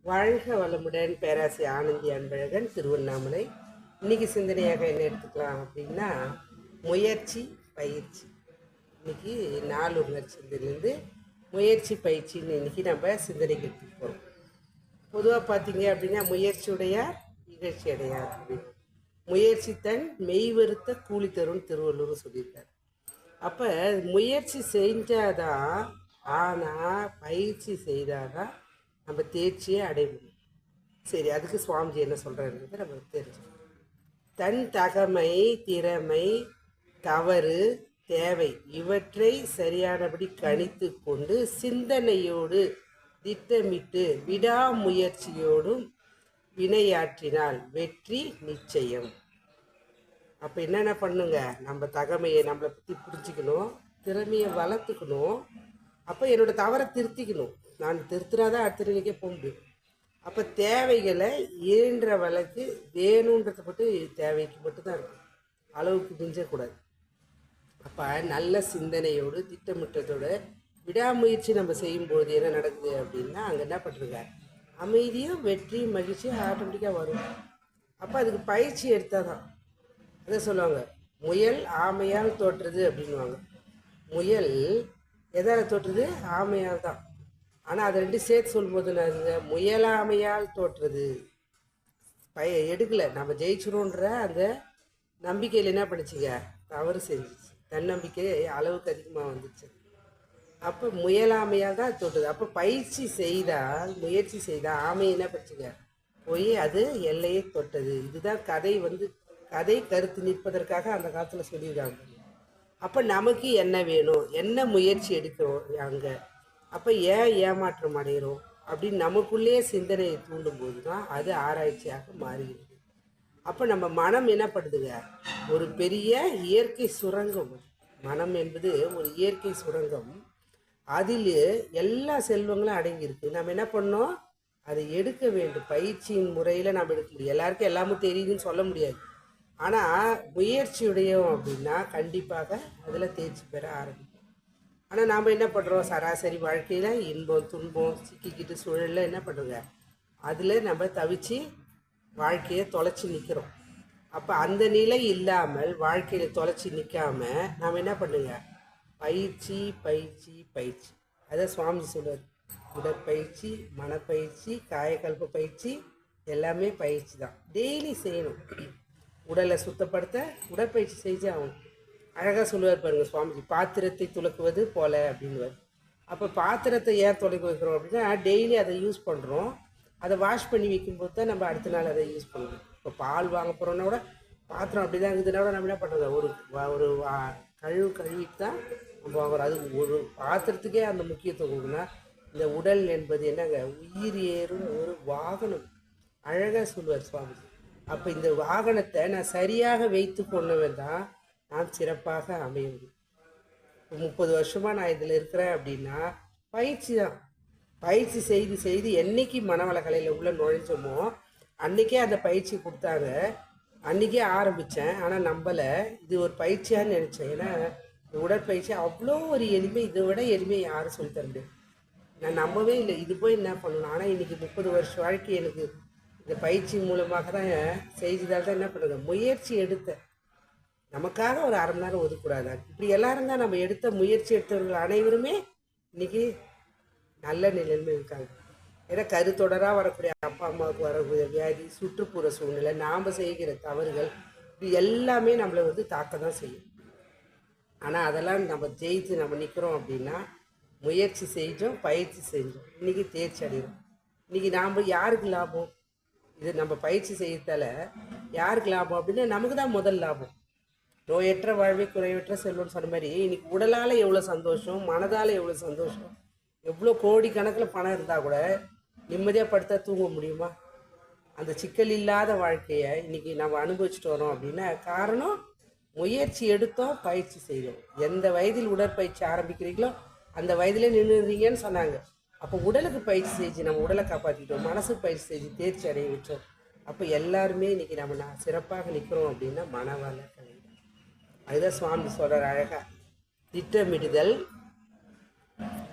வாழ்க வளமுடன். பேராசி ஆனந்தி அன்பழகன், திருவண்ணாமலை. இன்னைக்கு சிந்தனையாக என்ன எடுத்துக்கலாம் அப்படின்னா, முயற்சி பயிற்சி. இன்னைக்கு நாலுணர் சிந்தனையிலேருந்து முயற்சி பயிற்சின்னு இன்னைக்கு நம்ம சிந்தனைக்கு எடுத்துட்டு போகிறோம். பொதுவாக பார்த்தீங்க அப்படின்னா, முயற்சியுடைய நிகழ்ச்சி அடையார் அப்படின்னு. முயற்சி தன் மெய்வருத்த கூலி தரும்னு திருவள்ளுவர் சொல்லியிருக்காரு. அப்போ முயற்சி செஞ்சாதான், ஆனால் பயிற்சி செய்தாதான் நம்ம தேர்ச்சியே அடைய முடியும். சரி, அதுக்கு சுவாமிஜி என்ன சொல்கிறாருங்கிறது நமக்கு தெரிஞ்சுக்கணும். தன் தகமை, திறமை, தவறு, தேவை இவற்றை சரியானபடி கணித்து கொண்டு சிந்தனையோடு திட்டமிட்டு விடாமுயற்சியோடும் வினையாற்றினால் வெற்றி நிச்சயம். அப்போ என்னென்ன பண்ணுங்க, நம்ம தகமையை நம்மளை பற்றி புரிஞ்சுக்கணும், திறமையை வளர்த்துக்கணும். அப்போ என்னோடய தவறை திருத்திக்கணும். நான் திருத்தினாதான் அடுத்த நிலைக்கே போக முடியும். அப்போ தேவைகளை இயன்ற வழக்கு வேணுன்றதை மட்டும் தேவைக்கு மட்டும்தான் இருக்கும், அளவுக்கு மிஞ்சக்கூடாது. அப்போ நல்ல சிந்தனையோடு திட்டமிட்டதோடு விடாமுயற்சி நம்ம செய்யும்போது என்ன நடக்குது அப்படின்னா, அங்கே என்ன பண்ணுறாங்க, அமைதியும் வெற்றி மகிழ்ச்சியும் ஆட்டோமேட்டிக்காக வரும். அப்போ அதுக்கு பயிற்சி எடுத்தால் தான். அதை சொல்லுவாங்க, முயல் ஆமையால் தோற்றுறது அப்படின்வாங்க. முயல் எதால் தோற்றுறது? ஆமையால் தான். ஆனால் அதை ரெண்டு சேர்த்து சொல்லும்போது நாங்க முயலாமையால் தோற்றுறது எடுக்கலை. நம்ம ஜெயிச்சிரும்ன்ற அந்த நம்பிக்கையில் என்ன பண்ணிச்சிங்க, தவறு செஞ்சிச்சு. தன்னம்பிக்கை அளவுக்கு அதிகமாக வந்துச்சு. அப்போ முயலாமையால் தான் தோற்றுது. அப்போ பயிற்சி செய்தால், முயற்சி செய்தால் ஆமை என்ன பண்ணிச்சுங்க, போய் அது எல்லையை தொட்டது. இதுதான் கதை கருத்து நிற்பதற்காக அந்த காலத்தில் சொல்லியிருக்காங்க. அப்போ நமக்கு என்ன வேணும், என்ன முயற்சி எடுக்கிறோம் அங்கே, அப்போ ஏன் ஏமாற்றம் அடைகிறோம் அப்படின்னு நமக்குள்ளேயே சிந்தனையை தூண்டும்போது தான் அது ஆராய்ச்சியாக மாறுகிறது. அப்போ நம்ம மனம் என்ன பண்ணுதுங்க, ஒரு பெரிய இயற்கை சுரங்கம். மனம் என்பது ஒரு இயற்கை சுரங்கம். அதில் எல்லா செல்வங்களும் அடங்கியிருக்கு. நம்ம என்ன பண்ணோம், அதை எடுக்க வேண்டும். பயிற்சியின் முறையில் நம்ம எடுக்க முடியும். எல்லாருக்கும் எல்லாமே தெரியுதுன்னு சொல்ல முடியாது. ஆனால் முயற்சியுடையோம் அப்படின்னா கண்டிப்பாக அதில் தேர்ச்சி பெற ஆரம்பிக்கும். ஆனால் நாம் என்ன பண்ணுறோம், சராசரி வாழ்க்கையில் இன்பம் துன்பம் சிக்கிக்கிட்டு சூழலில் என்ன பண்ணுறோங்க, அதில் நம்ம தவிச்சு வாழ்க்கையை தொலைச்சி நிற்கிறோம். அப்போ அந்த நிலை இல்லாமல் வாழ்க்கையில் தொலைச்சி நிற்காம நாம் என்ன பண்ணுங்க, பயிற்சி பயிற்சி பயிற்சி. அதை சுவாமி சொல்லுவார், உடற்பயிற்சி, மனப்பயிற்சி, காயக்கல்ப பயிற்சி எல்லாமே பயிற்சி தான். டெய்லி செய்யணும். உடலை சுத்தப்படுத்த உடற்பயிற்சி செஞ்சு ஆகணும். அழகாக சொல்லுவார் பாருங்க சுவாமிஜி, பாத்திரத்தை துலக்குவது போல அப்படின்வார். அப்போ பாத்திரத்தை ஏன் துலக்கி வைக்கிறோம் அப்படின்னா, டெய்லி அதை யூஸ் பண்ணுறோம். அதை வாஷ் பண்ணி வைக்கும்போது தான் நம்ம அடுத்த நாள் அதை யூஸ் பண்ணுவோம். இப்போ பால் வாங்க போகிறோன்னா கூட பாத்திரம் அப்படி தான் இருக்குதுன்னா கூட நம்ம என்ன பண்ணுறது, ஒரு கழுவிட்டு தான் நம்ம வாங்குறோம். அது ஒரு பாத்திரத்துக்கே அந்த முக்கியத்துவம் கொடுக்குன்னா, இந்த உடல் என்பது என்னங்க, உயிர் ஏறும் ஒரு வாகனம். அழகாக சொல்லுவார் சுவாமிஜி. அப்போ இந்த வாகனத்தை நான் சரியாக வைத்து கொண்டவன் தான் நான் சிறப்பாக அமைய முடியும். 30 வருஷமாக நான் இதில் இருக்கிறேன் அப்படின்னா பயிற்சி தான். பயிற்சி செய்து செய்து என்றைக்கு மனவளக்கலையில் உள்ள நுழைஞ்சோமோ அன்றைக்கே அந்த பயிற்சி கொடுத்தாங்க. அன்றைக்கே ஆரம்பித்தேன், ஆனால் நம்பலை. இது ஒரு பயிற்சியான்னு நினச்சேன். ஏன்னா இந்த உடற்பயிற்சி அவ்வளோ ஒரு எளிமை, இதை விட எளிமையை யாரும் சொல்லித்தர முடியாது. நான் நம்பவே இல்லை இது போய் என்ன பண்ணணும். ஆனால் இன்றைக்கி 30 வருஷம் வாழ்க்கை எனக்கு இந்த பயிற்சி மூலமாக தான் செய்ததால் தான் என்ன பண்ணுறது, முயற்சி எடுத்தேன். நமக்காக ஒரு அரை மணி நேரம் ஒதுக்கூடாது. இப்படி எல்லாரும் தான் நம்ம எடுத்த முயற்சி எடுத்தவர்கள் அனைவருமே இன்றைக்கி நல்ல நிலையிலுமே இருக்காங்க. ஏன்னா கருத்தொடராக வரக்கூடிய அப்பா அம்மாவுக்கு வரக்கூடிய வியாதி, சுற்றுப்புற சூழ்நிலை, நாம் செய்கிற தவறுகள், இது எல்லாமே நம்மளை தாக்க தான் செய்யும். ஆனால் அதெல்லாம் நம்ம ஜெயித்து நம்ம நிற்கிறோம் அப்படின்னா, முயற்சி செஞ்சோம், பயிற்சி செஞ்சோம், இன்றைக்கி தேர்ச்சி அடைகிறோம். இன்றைக்கி நாம் யாருக்கு லாபம், இது நம்ம பயிற்சி செய்யறதால யாருக்கு லாபம் அப்படின்னா நமக்கு தான் முதல் லாபம். நோயற்ற வாழ்வே குறைவற்ற செல்வம்னு சொன்ன மாதிரி இன்னைக்கு உடலால் எவ்வளோ சந்தோஷம், மனதால் எவ்வளோ சந்தோஷம். எவ்வளோ கோடிக்கணக்கில் பணம் இருந்தால் கூட நிம்மதியாக படுத்தா தூங்க முடியுமா? அந்த சிக்கல் இல்லாத வாழ்க்கையை இன்றைக்கி நம்ம அனுபவிச்சுட்டு வரோம் அப்படின்னா காரணம் முயற்சி எடுத்தோம், பயிற்சி செய்தோம். எந்த வயதில் உடற்பயிற்சி ஆரம்பிக்கிறீங்களோ அந்த வயதிலே நின்றுறீங்கன்னு சொன்னாங்க. அப்போ உடலுக்கு பயிற்சி செஞ்சு நம்ம உடலை காப்பாற்றிட்டோம், மனசுக்கு பயிற்சி செஞ்சு தேர்ச்சி அடைய வச்சோம். அப்போ எல்லாருமே இன்றைக்கி நம்ம சிறப்பாக நிற்கிறோம் அப்படின்னா மனவள கலை. அதுதான் சுவாமி சொல்கிறார் அழகாக, திட்டமிடுதல்,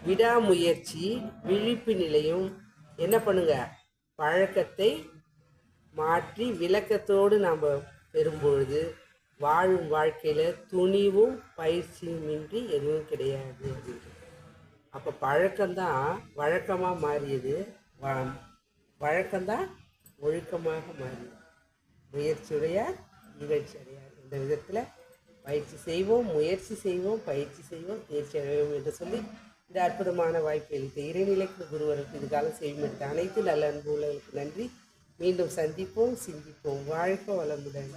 விடாமுயற்சி, விழிப்பு நிலையும் என்ன பண்ணுங்க, பழக்கத்தை மாற்றி விளக்கத்தோடு நாம் பெறும்பொழுது வாழும் வாழ்க்கையில் துணிவும் பயிற்சியுமின்றி எதுவும் கிடையாது அப்படின்ட்டு. அப்போ பழக்கம்தான் வழக்கமாக மாறியது, வழக்கம்தான் ஒழுக்கமாக மாறியது. முயற்சியுடையார் இகழ்ச்சி அடையார். இந்த விதத்தில் பயிற்சி செய்வோம், முயற்சி செய்வோம், பயிற்சி செய்வோம், தேர்ச்சி அடைவோம் என்று சொல்லி இந்த அற்புதமான வாய்ப்பை அளித்த இறைநிலைக்கு குருவருக்கு இதுகாலம் செய்யும் அனைத்து நல்ல அன்பு உள்ளவர்களுக்கு நன்றி. மீண்டும் சந்திப்போம், சிந்திப்போம். வாழ்க வளமுடன்.